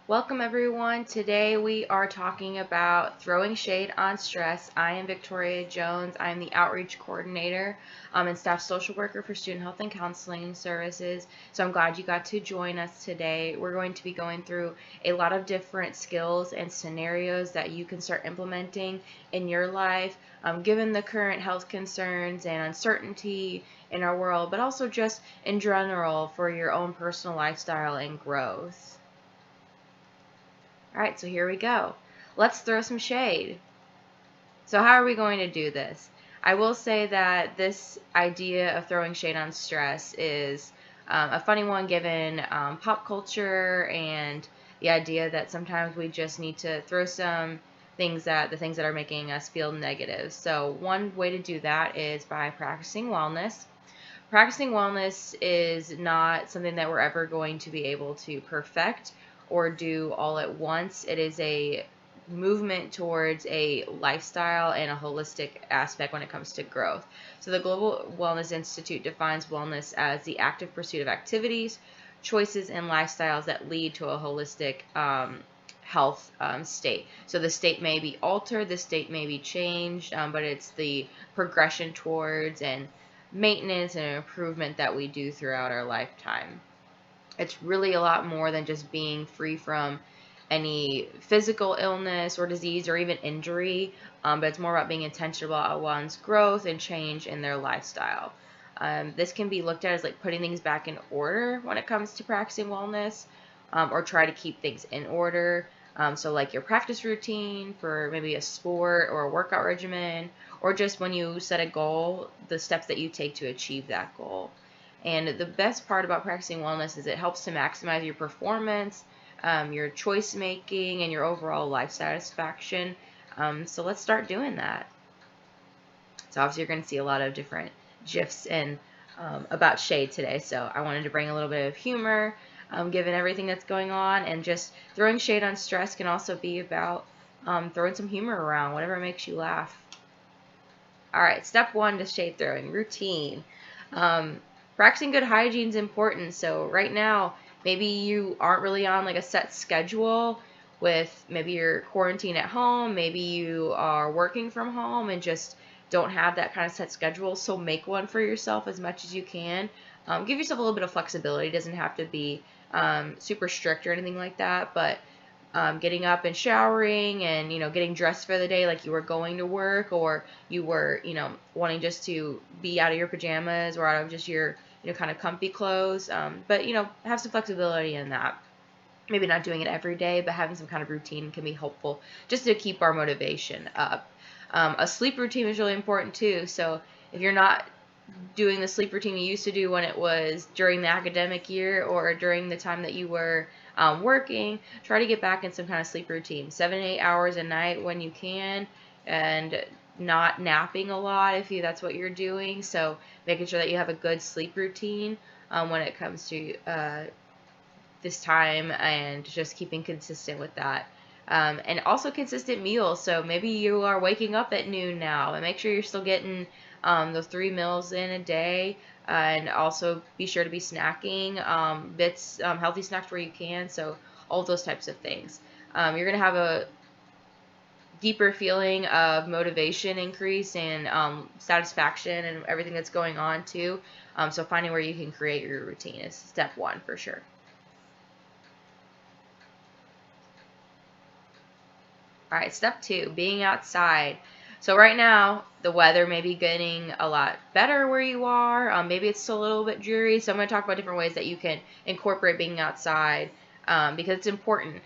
Welcome everyone. Today we are talking about throwing shade on stress. I am Victoria Jones. I am the outreach coordinator and staff social worker for student health and counseling services. So I'm glad you got to join us today. We're going to be going through a lot of different skills and scenarios that you can start implementing in your life, given the current health concerns and uncertainty in our world, but also just in general for your own personal lifestyle and growth. All right, so here we go. Let's throw some shade. So how are we going to do this? I will say that this idea of throwing shade on stress is a funny one given pop culture and the idea that sometimes we just need to throw some the things that are making us feel negative. So one way to do that is by practicing wellness. Practicing wellness is not something that we're ever going to be able to perfect or do all at once. It is a movement towards a lifestyle and a holistic aspect when it comes to growth. So the Global Wellness Institute defines wellness as the active pursuit of activities, choices, and lifestyles that lead to a holistic health state. So the state may be altered, the state may be changed, but it's the progression towards and maintenance and improvement that we do throughout our lifetime. It's really a lot more than just being free from any physical illness or disease or even injury, but it's more about being intentional about one's growth and change in their lifestyle. This can be looked at as like putting things back in order when it comes to practicing wellness, or try to keep things in order. So like your practice routine for maybe a sport or a workout regimen, or just when you set a goal, the steps that you take to achieve that goal. And the best part about practicing wellness is it helps to maximize your performance, your choice making, and your overall life satisfaction. So let's start doing that. So obviously you're going to see a lot of different GIFs and about shade today. So I wanted to bring a little bit of humor, given everything that's going on, and just throwing shade on stress can also be about throwing some humor around, whatever makes you laugh. All right, step one to shade throwing, routine. Practicing good hygiene is important. So right now, maybe you aren't really on like a set schedule with maybe you're quarantined at home, maybe you are working from home and just don't have that kind of set schedule. So make one for yourself as much as you can. Give yourself a little bit of flexibility. It doesn't have to be super strict or anything like that, but getting up and showering and getting dressed for the day like you were going to work, or you were wanting just to be out of your pajamas or out of just your kind of comfy clothes, but have some flexibility in that. Maybe not doing it every day, but having some kind of routine can be helpful just to keep our motivation up. A sleep routine is really important too. So if you're not doing the sleep routine you used to do when it was during the academic year or during the time that you were working, try to get back in some kind of sleep routine. 7 to 8 hours a night when you can, and not napping a lot if that's what you're doing. So making sure that you have a good sleep routine when it comes to this time, and just keeping consistent with that. And also consistent meals. So maybe you are waking up at noon now, and make sure you're still getting those 3 meals in a day. And also be sure to be snacking healthy snacks where you can. So all those types of things. You're going to have a deeper feeling of motivation increase and satisfaction and everything that's going on too. So finding where you can create your routine is step one for sure. All right, step two, being outside. So right now, the weather may be getting a lot better where you are. Maybe it's still a little bit dreary. So I'm going to talk about different ways that you can incorporate being outside, because it's important.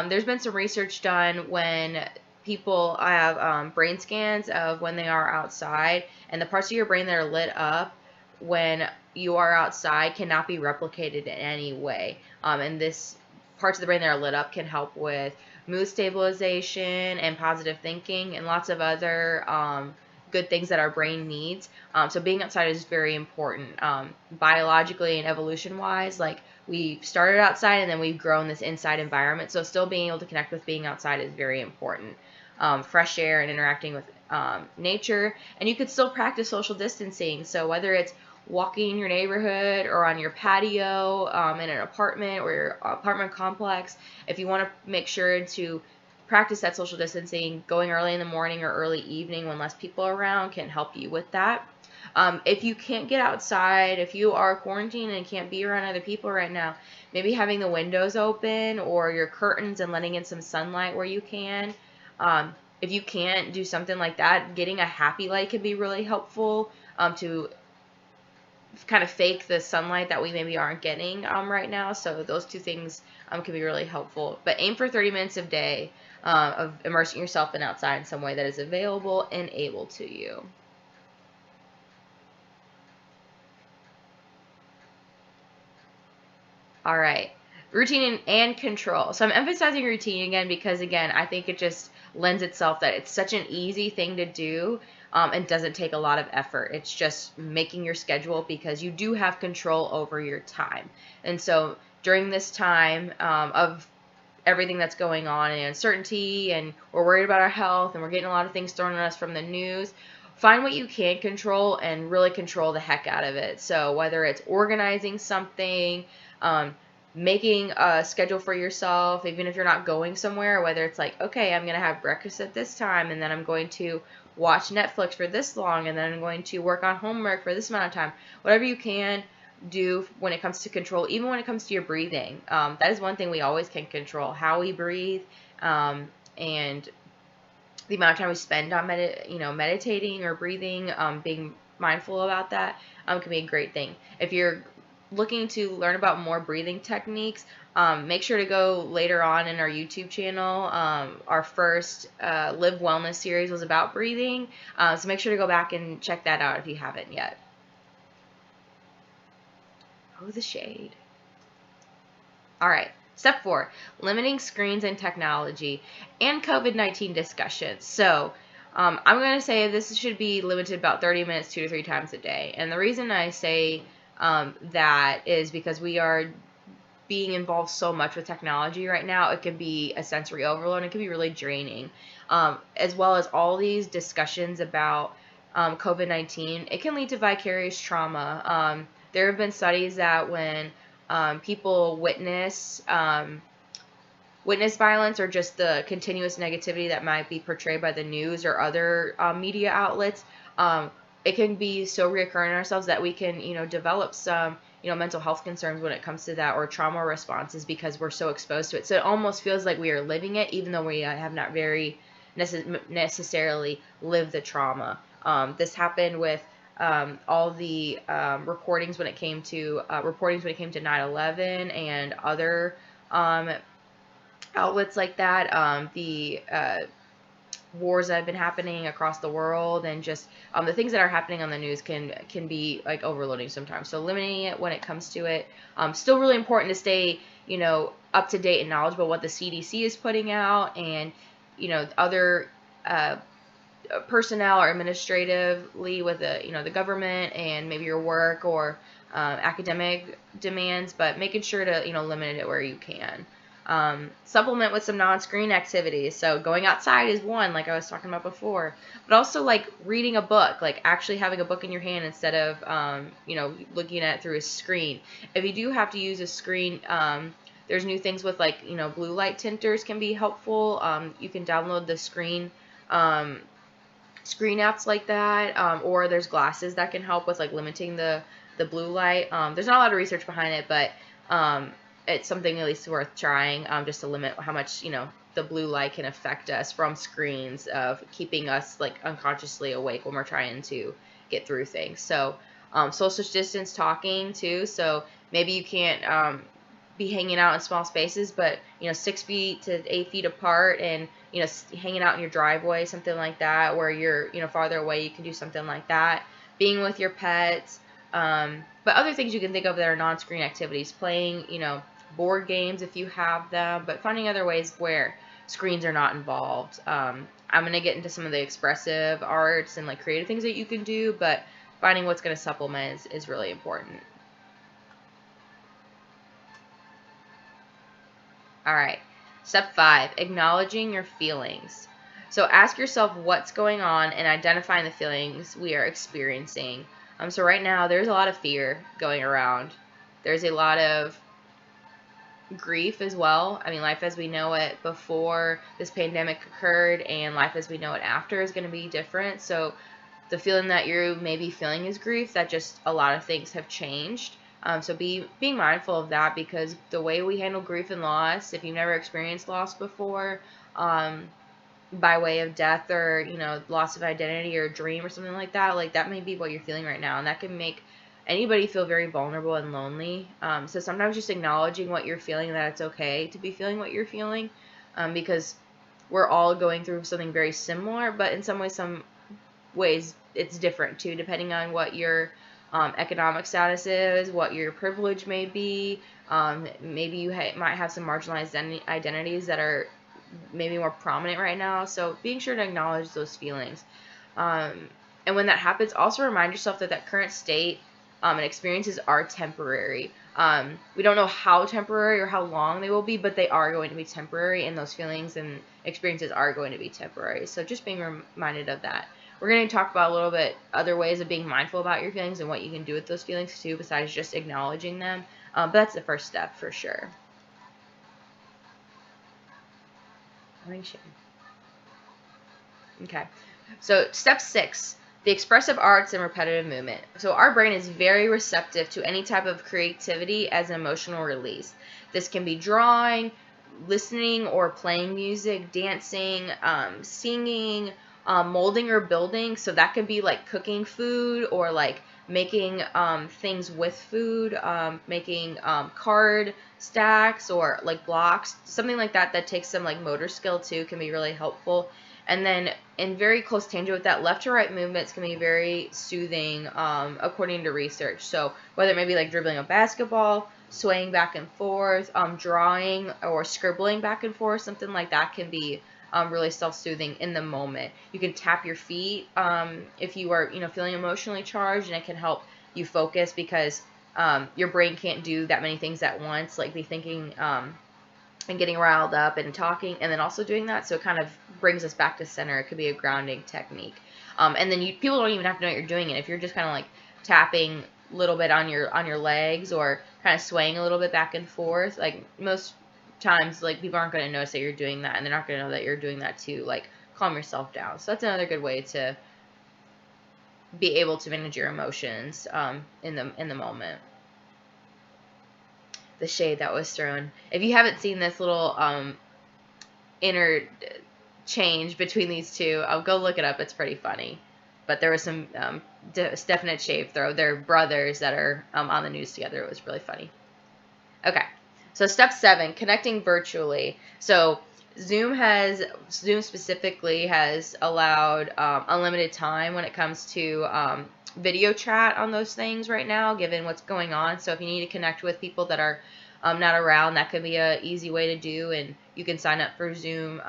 There's been some research done when people have brain scans of when they are outside, and the parts of your brain that are lit up when you are outside cannot be replicated in any way. And this parts of the brain that are lit up can help with mood stabilization and positive thinking and lots of other good things that our brain needs. So being outside is very important, biologically and evolution wise. Like, we started outside and then we've grown this inside environment. So still being able to connect with being outside is very important. Fresh air and interacting with nature. And you could still practice social distancing. So whether it's walking in your neighborhood or on your patio, in an apartment or your apartment complex, if you want to make sure to practice that social distancing, going early in the morning or early evening when less people are around can help you with that. If you can't get outside, if you are quarantined and can't be around other people right now, maybe having the windows open or your curtains and letting in some sunlight where you can. If you can't do something like that, getting a happy light can be really helpful to kind of fake the sunlight that we maybe aren't getting right now. So those two things can be really helpful. But aim for 30 minutes a day of immersing yourself in outside in some way that is available and able to you. All right. Routine and control. So I'm emphasizing routine again because, again, I think it just lends itself that it's such an easy thing to do and doesn't take a lot of effort. It's just making your schedule because you do have control over your time. And so during this time of everything that's going on and uncertainty, and we're worried about our health and we're getting a lot of things thrown at us from the news, find what you can control and really control the heck out of it. So whether it's organizing something, making a schedule for yourself, even if you're not going somewhere, whether it's like, okay, I'm going to have breakfast at this time, and then I'm going to watch Netflix for this long, and then I'm going to work on homework for this amount of time. Whatever you can do when it comes to control, even when it comes to your breathing. That is one thing we always can control, how we breathe, and the amount of time we spend on meditating or breathing, being mindful about that can be a great thing. If you're looking to learn about more breathing techniques, make sure to go later on in our YouTube channel. Our first Live Wellness series was about breathing, so make sure to go back and check that out if you haven't yet. Oh, the shade. All right. Step 4, limiting screens and technology and COVID-19 discussions. So I'm going to say this should be limited about 30 minutes, 2 to 3 times a day. And the reason I say that is because we are being involved so much with technology right now. It can be a sensory overload. And it can be really draining, as well as all these discussions about COVID-19. It can lead to vicarious trauma. There have been studies that when people witness violence or just the continuous negativity that might be portrayed by the news or other media outlets, it can be so reoccurring in ourselves that we can, develop some, mental health concerns when it comes to that, or trauma responses because we're so exposed to it. So it almost feels like we are living it, even though we have not very necessarily lived the trauma. This happened with all the reportings when it came to 9/11 and other outlets like that. The wars that have been happening across the world, and just the things that are happening on the news can be like overloading sometimes. So limiting it when it comes to it. Still really important to stay up to date and knowledgeable what the CDC is putting out, and other personnel or administratively with the government and maybe your work or academic demands, but making sure to limit it where you can. Supplement with some non-screen activities. So going outside is one, like I was talking about before, but also like reading a book, like actually having a book in your hand instead of looking at it through a screen. If you do have to use a screen, there's new things with like blue light tinters can be helpful. You can download the screen apps like that, or there's glasses that can help with like limiting the blue light. There's not a lot of research behind it, but it's something at least worth trying, just to limit how much the blue light can affect us from screens, of keeping us like unconsciously awake when we're trying to get through things. So social distance talking too. So maybe you can't be hanging out in small spaces, but 6 feet to 8 feet apart, and hanging out in your driveway, something like that, where you're farther away, you can do something like that. Being with your pets, but other things you can think of that are non-screen activities, playing board games if you have them, but finding other ways where screens are not involved. I'm going to get into some of the expressive arts and like creative things that you can do, but finding what's going to supplement is really important. All right. Step 5, acknowledging your feelings. So ask yourself what's going on and identifying the feelings we are experiencing. So right now there's a lot of fear going around. There's a lot of grief as well. I mean, life as we know it before this pandemic occurred and life as we know it after is going to be different. So the feeling that you're maybe feeling is grief, that just a lot of things have changed. So being mindful of that, because the way we handle grief and loss, if you've never experienced loss before, by way of death or, loss of identity or dream or something like that may be what you're feeling right now. And that can make anybody feel very vulnerable and lonely. So sometimes just acknowledging what you're feeling, that it's okay to be feeling what you're feeling, because we're all going through something very similar, but in some ways it's different too, depending on what your economic status is, what your privilege may be. Maybe you might have some marginalized identities that are maybe more prominent right now. So being sure to acknowledge those feelings. And when that happens, also remind yourself that current state and experiences are temporary. We don't know how temporary or how long they will be, but they are going to be temporary, and those feelings and experiences are going to be temporary. So just being reminded of that. We're going to talk about a little bit other ways of being mindful about your feelings and what you can do with those feelings too, besides just acknowledging them. But that's the first step for sure. Okay. So step 6, the expressive arts and repetitive movement. So our brain is very receptive to any type of creativity as an emotional release. This can be drawing, listening or playing music, dancing, singing, molding or building. So that could be like cooking food or like making things with food, making card stacks or like blocks, something like that that takes some like motor skill too, can be really helpful. And then in very close tangent with that, left to right movements can be very soothing, according to research. So whether it may be like dribbling a basketball, swaying back and forth, drawing or scribbling back and forth, something like that can be really self-soothing in the moment. You can tap your feet if you are, feeling emotionally charged, and it can help you focus, because your brain can't do that many things at once, like be thinking and getting riled up and talking and then also doing that. So it kind of brings us back to center. It could be a grounding technique. And then people don't even have to know you're doing it. If you're just kind of like tapping a little bit on your legs or kind of swaying a little bit back and forth, like most times, like people aren't going to notice that you're doing that, and they're not going to know that you're doing that too. Like calm yourself down. So that's another good way to be able to manage your emotions in the moment. The shade that was thrown. If you haven't seen this little interchange between these two, I'll go look it up. It's pretty funny. But there was some definite shade throw. They're brothers that are on the news together. It was really funny. Okay, so step 7, connecting virtually. So Zoom specifically has allowed unlimited time when it comes to video chat on those things right now, given what's going on. So if you need to connect with people that are not around, that could be a easy way to do, and you can sign up for Zoom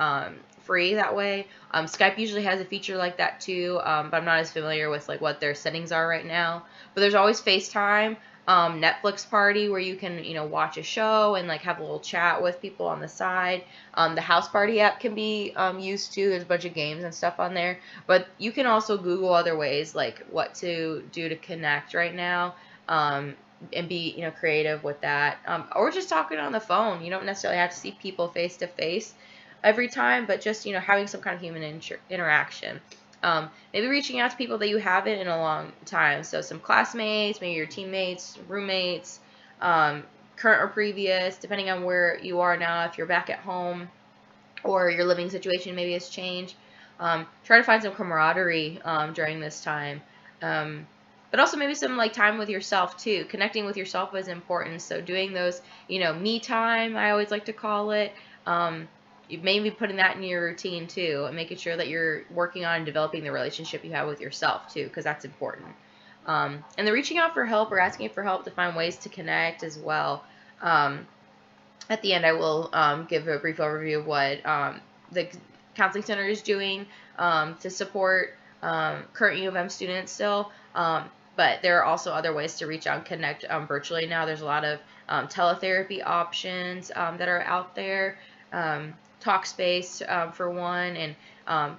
free that way. Skype usually has a feature like that too, but I'm not as familiar with like what their settings are right now. But there's always FaceTime, Netflix party, where you can watch a show and like have a little chat with people on the side. The House Party app can be used too. There's a bunch of games and stuff on there, but you can also Google other ways like what to do to connect right now, and be creative with that, or just talking on the phone. You don't necessarily have to see people face to face every time, but just having some kind of human interaction. Maybe reaching out to people that you haven't in a long time. So some classmates, maybe your teammates, roommates, current or previous, depending on where you are now, if you're back at home or your living situation maybe has changed. Try to find some camaraderie during this time. But also maybe some like time with yourself too. Connecting with yourself is important. So doing those, me time, I always like to call it. You may be putting that in your routine too, and making sure that you're working on developing the relationship you have with yourself too, because that's important. And then reaching out for help or asking for help to find ways to connect as well. At the end, I will give a brief overview of what the counseling center is doing to support current U of M students still. But there are also other ways to reach out and connect virtually now. There's a lot of teletherapy options that are out there. talk space for one, and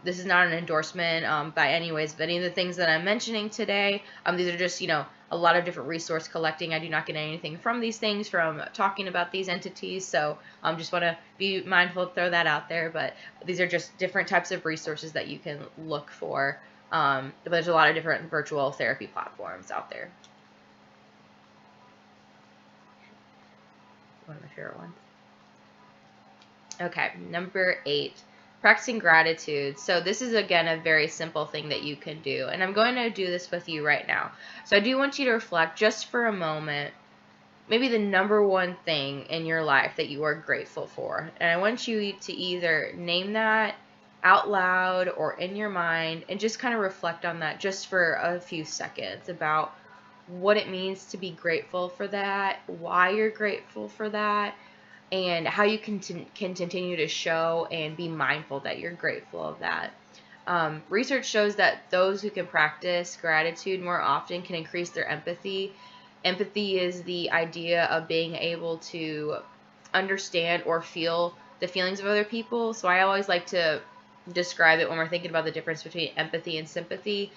this is not an endorsement by any ways of any of the things that I'm mentioning today. These are just, a lot of different resource collecting. I do not get anything from these things from talking about these entities, so just want to be mindful to throw that out there. But these are just different types of resources that you can look for. There's a lot of different virtual therapy platforms out there. One of my favorite ones. Okay, number 8, practicing gratitude. So this is, again, a very simple thing that you can do, and I'm going to do this with you right now. So I do want you to reflect just for a moment, maybe the number one thing in your life that you are grateful for, and I want you to either name that out loud or in your mind, and just kind of reflect on that just for a few seconds about what it means to be grateful for that, why you're grateful for that, and how you can continue to show and be mindful that you're grateful of that. Research shows that those who can practice gratitude more often can increase their empathy. Empathy is the idea of being able to understand or feel the feelings of other people. So I always like to describe it when we're thinking about the difference between empathy and sympathy.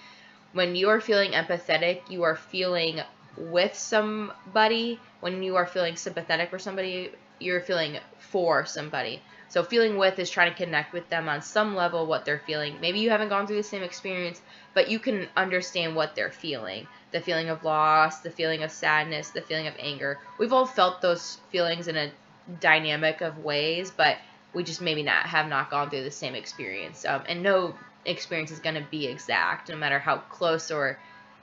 When you are feeling empathetic, you are feeling with somebody. When you are feeling sympathetic for somebody, you're feeling for somebody. So feeling with is trying to connect with them on some level, what they're feeling. Maybe you haven't gone through the same experience, but you can understand what they're feeling. The feeling of loss, the feeling of sadness, the feeling of anger. We've all felt those feelings in a dynamic of ways, but we just maybe have not gone through the same experience. And no experience is going to be exact, no matter how close, or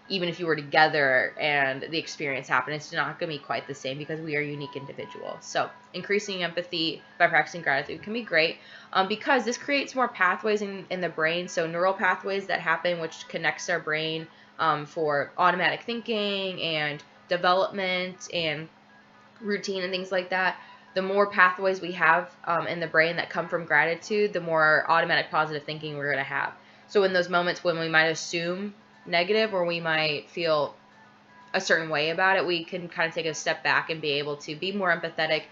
even if you were together and the experience happened, it's not going to be quite the same because we are unique individuals. So increasing empathy by practicing gratitude can be great because this creates more pathways in the brain. So neural pathways that happen, which connects our brain for automatic thinking and development and routine and things like that. The more pathways we have in the brain that come from gratitude, the more automatic positive thinking we're going to have. So in those moments when we might assume negative or we might feel a certain way about it, we can kind of take a step back and be able to be more empathetic,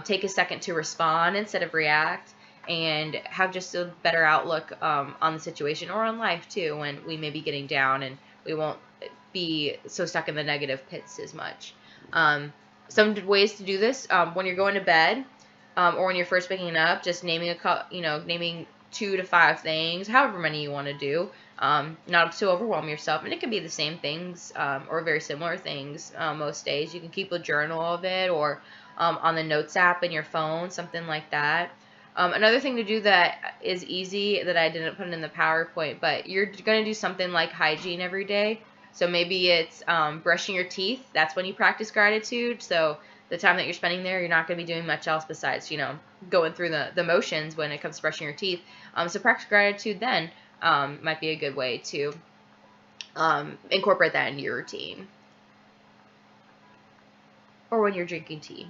take a second to respond instead of react, and have just a better outlook on the situation or on life too, when we may be getting down, and we won't be so stuck in the negative pits as much. Some ways to do this when you're going to bed or when you're first waking up, just naming naming 2 to 5 things, however many you want to do, not to overwhelm yourself. And it can be the same things or very similar things most days. You can keep a journal of it or on the notes app in your phone, something like that. Another thing to do that is easy that I didn't put in the PowerPoint, but you're going to do something like hygiene every day. So maybe it's brushing your teeth. That's when you practice gratitude. So the time that you're spending there, you're not going to be doing much else besides, going through the motions when it comes to brushing your teeth. So practice gratitude then might be a good way to incorporate that into your routine. Or when you're drinking tea.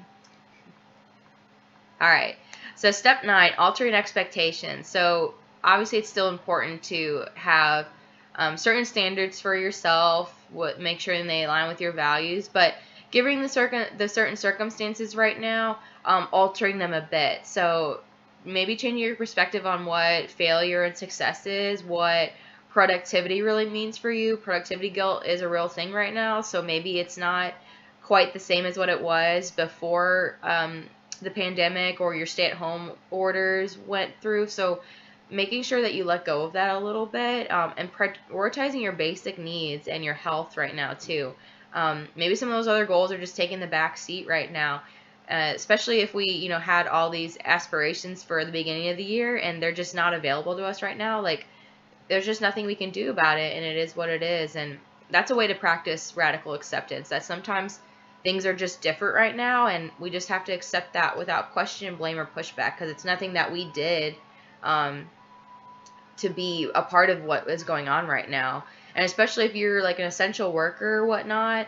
All right. So step 9, altering expectations. So obviously it's still important to have certain standards for yourself, make sure they align with your values, but given the certain circumstances right now, altering them a bit. So maybe changing your perspective on what failure and success is, what productivity really means for you. Productivity guilt is a real thing right now, so maybe it's not quite the same as what it was before the pandemic or your stay-at-home orders went through. So making sure that you let go of that a little bit and prioritizing your basic needs and your health right now too. Maybe some of those other goals are just taking the back seat right now, especially if we had all these aspirations for the beginning of the year and they're just not available to us right now. Like, there's just nothing we can do about it, and it is what it is. And that's a way to practice radical acceptance, that sometimes things are just different right now, and we just have to accept that without question, blame, or pushback, because it's nothing that we did to be a part of what is going on right now. And especially if you're like an essential worker or whatnot,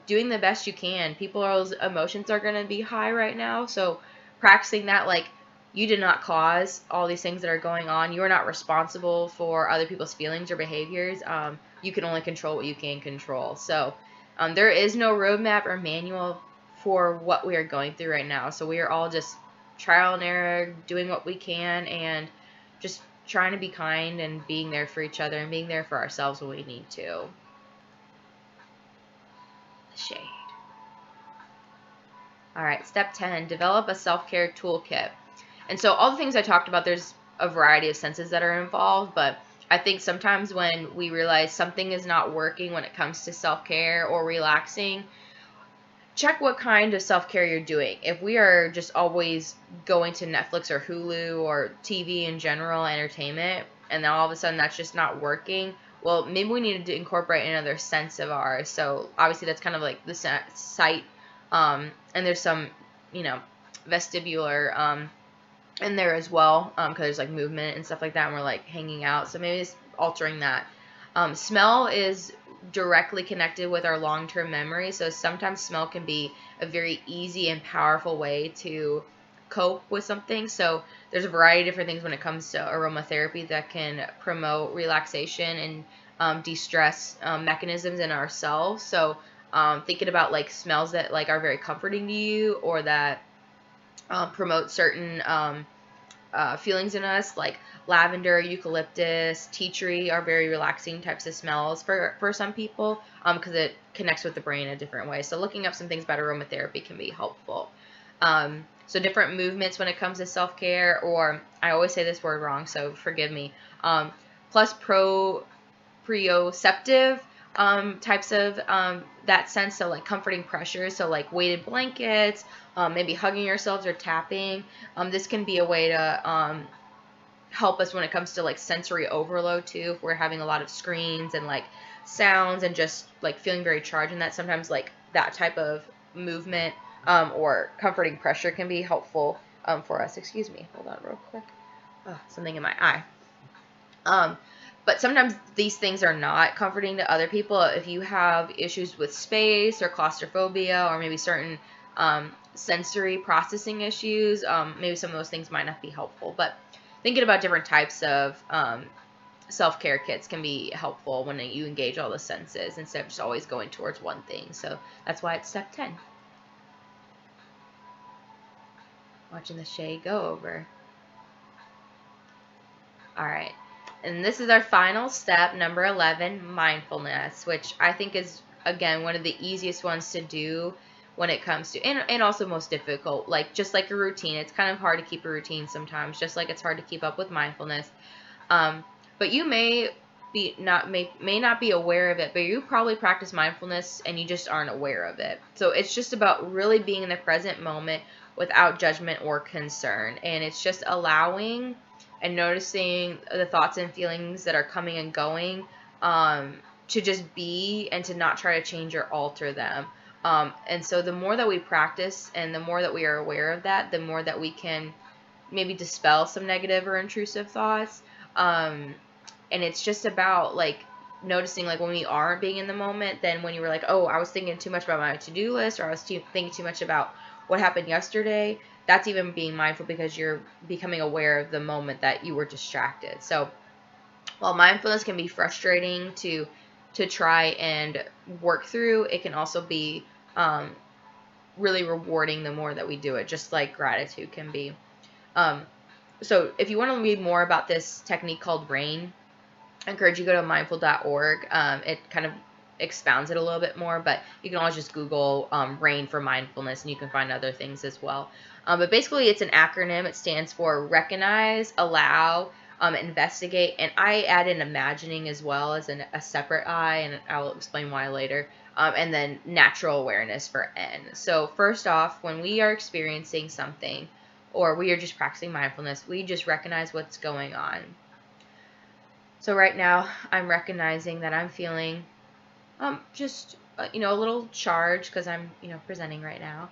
doing the best you can. People's emotions are going to be high right now, so practicing that, like, you did not cause all these things that are going on. You are not responsible for other people's feelings or behaviors. You can only control what you can control. So there is no roadmap or manual for what we are going through right now. So we are all just trial and error, doing what we can, and just trying to be kind and being there for each other and being there for ourselves when we need to. Shade. All right, step 10, develop a self-care toolkit. And so all the things I talked about, there's a variety of senses that are involved, but I think sometimes when we realize something is not working when it comes to self-care or relaxing, check what kind of self-care you're doing. If we are just always going to Netflix or Hulu or TV in general, entertainment, and then all of a sudden that's just not working, well, maybe we need to incorporate another sense of ours. So obviously that's kind of like the sight, and there's some, vestibular in there as well, because there's like movement and stuff like that, and we're like hanging out. So maybe it's altering that. Smell is directly connected with our long-term memory, so sometimes smell can be a very easy and powerful way to cope with something. So there's a variety of different things when it comes to aromatherapy that can promote relaxation and de-stress mechanisms in ourselves. So thinking about like smells that like are very comforting to you, or that promote certain feelings in us, like lavender, eucalyptus, tea tree are very relaxing types of smells for some people, because it connects with the brain in a different way. So looking up some things about aromatherapy can be helpful. So different movements when it comes to self-care, or I always say this word wrong, so forgive me, plus proprioceptive types of that sense, so like comforting pressures, so like weighted blankets, maybe hugging yourselves or tapping. This can be a way to help us when it comes to like sensory overload too, if we're having a lot of screens and like sounds and just like feeling very charged, and that sometimes like that type of movement or comforting pressure can be helpful for us. Excuse me, hold on real quick. Oh, something in my eye. But sometimes these things are not comforting to other people. If you have issues with space or claustrophobia, or maybe certain sensory processing issues, maybe some of those things might not be helpful. But thinking about different types of self-care kits can be helpful when you engage all the senses instead of just always going towards one thing. So that's why it's step 10. Watching the shade go over. All right. And this is our final step, number 11, mindfulness, which I think is, again, one of the easiest ones to do when it comes to, and also most difficult, like just like a routine. It's kind of hard to keep a routine sometimes, just like it's hard to keep up with mindfulness. But you may not be aware of it, but you probably practice mindfulness and you just aren't aware of it. So it's just about really being in the present moment without judgment or concern. And it's just allowing and noticing the thoughts and feelings that are coming and going, to just be and to not try to change or alter them. And so the more that we practice and the more that we are aware of that, the more that we can maybe dispel some negative or intrusive thoughts. And it's just about like noticing, like when we aren't being in the moment, then when you were like, oh, I was thinking too much about my to-do list, or I was thinking too much about what happened yesterday, that's even being mindful, because you're becoming aware of the moment that you were distracted. So while mindfulness can be frustrating to try and work through, it can also be really rewarding the more that we do it, just like gratitude can be. So if you want to read more about this technique called RAIN, I encourage you to go to mindful.org. It kind of expounds it a little bit more, but you can always just Google RAIN for mindfulness, and you can find other things as well. But basically, it's an acronym. It stands for recognize, allow, investigate, and I add in imagining as well as a separate I, and I'll explain why later. And then natural awareness for N. So first off, when we are experiencing something, or we are just practicing mindfulness, we just recognize what's going on. So right now, I'm recognizing that I'm feeling just a little charged because I'm presenting right now.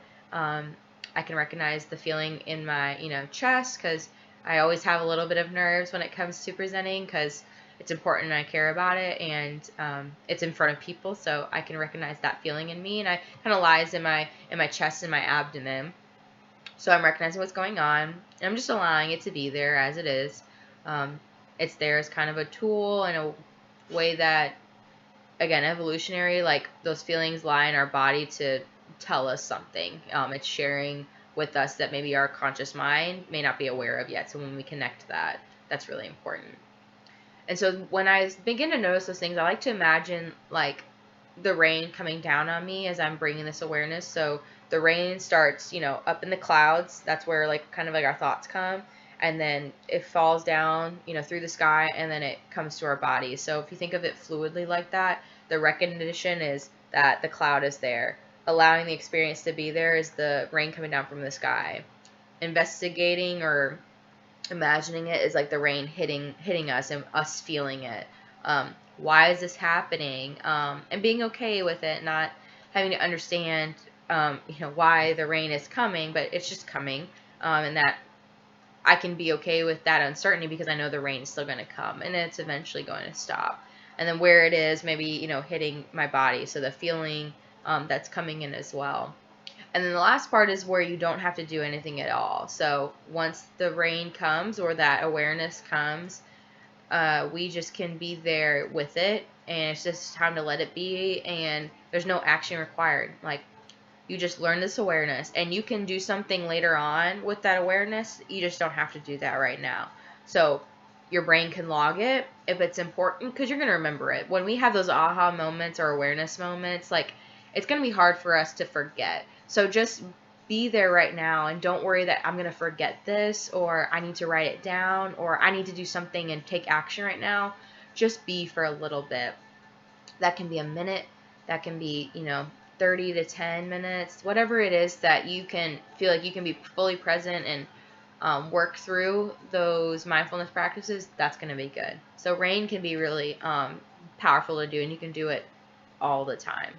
I can recognize the feeling in my chest, because I always have a little bit of nerves when it comes to presenting, because it's important and I care about it, and it's in front of people, so I can recognize that feeling in me, and it kind of lies in my chest and my abdomen. So I'm recognizing what's going on, and I'm just allowing it to be there as it is. It's there as kind of a tool and a way that, again, evolutionary, like those feelings lie in our body to tell us something. It's sharing with us that maybe our conscious mind may not be aware of yet. So when we connect that, that's really important. And so when I begin to notice those things, I like to imagine like the rain coming down on me as I'm bringing this awareness. So the rain starts, up in the clouds. That's where like kind of like our thoughts come. And then it falls down, through the sky, and then it comes to our body. So if you think of it fluidly like that, the recognition is that the cloud is there. Allowing the experience to be there is the rain coming down from the sky. Investigating or imagining it is like the rain hitting us and us feeling it. Why is this happening? And being okay with it, not having to understand, why the rain is coming, but it's just coming, and that I can be okay with that uncertainty because I know the rain is still going to come and it's eventually going to stop. And then where it is, maybe, hitting my body. So the feeling that's coming in as well. And then the last part is where you don't have to do anything at all. So once the rain comes or that awareness comes, we just can be there with it. And it's just time to let it be. And there's no action required. Like, you just learn this awareness, and you can do something later on with that awareness. You just don't have to do that right now. So your brain can log it if it's important, because you're going to remember it. When we have those aha moments or awareness moments, like, it's going to be hard for us to forget. So just be there right now, and don't worry that I'm going to forget this, or I need to write it down, or I need to do something and take action right now. Just be for a little bit. That can be a minute. That can be, 30 to 10 minutes, whatever it is that you can feel like you can be fully present and work through those mindfulness practices. That's going to be good. So rain can be really powerful to do, and you can do it all the time.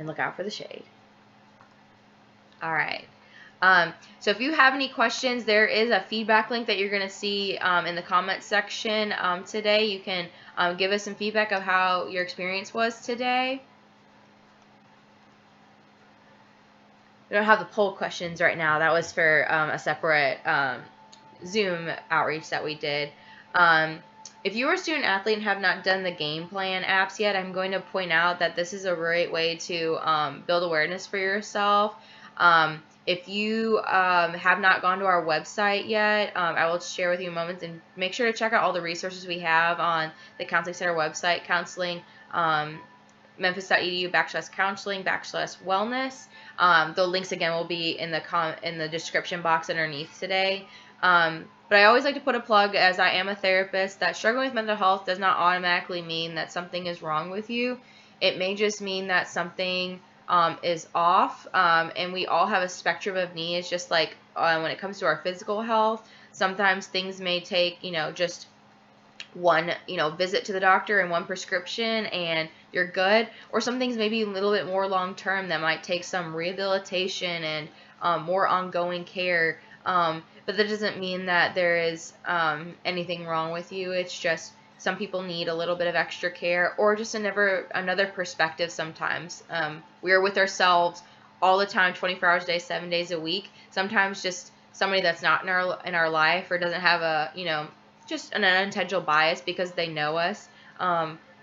And look out for the shade. All right. So if you have any questions, there is a feedback link that you're going to see in the comments section today. You can give us some feedback of how your experience was today. We don't have the poll questions right now. That was for a separate Zoom outreach that we did. If you are a student athlete and have not done the game plan apps yet, I'm going to point out that this is a great way to build awareness for yourself. If you have not gone to our website yet, I will share with you in moments, and make sure to check out all the resources we have on the Counseling Center website, counseling, memphis.edu/counseling/wellness. The links again will be in the description box underneath today. But I always like to put a plug, as I am a therapist, that struggling with mental health does not automatically mean that something is wrong with you. It may just mean that something is off, and we all have a spectrum of needs, just like when it comes to our physical health. Sometimes things may take, just one, visit to the doctor and one prescription and you're good, or some things may be a little bit more long term that might take some rehabilitation and more ongoing care. But that doesn't mean that there is anything wrong with you. It's just some people need a little bit of extra care, or just another perspective sometimes. We are with ourselves all the time, 24 hours a day, 7 days a week. Sometimes just somebody that's not in our life, or doesn't have a, just an unintentional bias because they know us,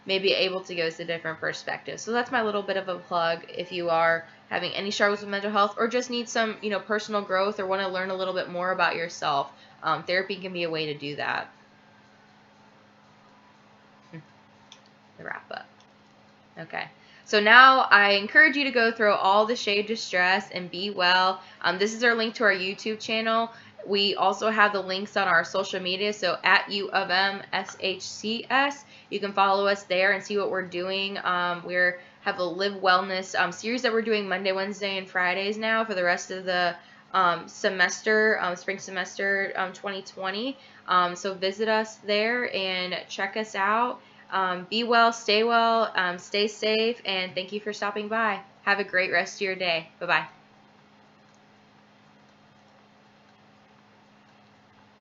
may be able to give us a different perspective. So that's my little bit of a plug. If you are having any struggles with mental health, or just need some, personal growth, or want to learn a little bit more about yourself, therapy can be a way to do that. The wrap up. Okay. So now I encourage you to go through all the shade to stress and be well. This is our link to our YouTube channel. We also have the links on our social media. So at U of M SHCS, you can follow us there and see what we're doing. We have a Live Wellness series that we're doing Monday, Wednesday, and Fridays now for the rest of the semester, spring semester 2020. So visit us there and check us out. Be well, stay safe, and thank you for stopping by. Have a great rest of your day. Bye-bye.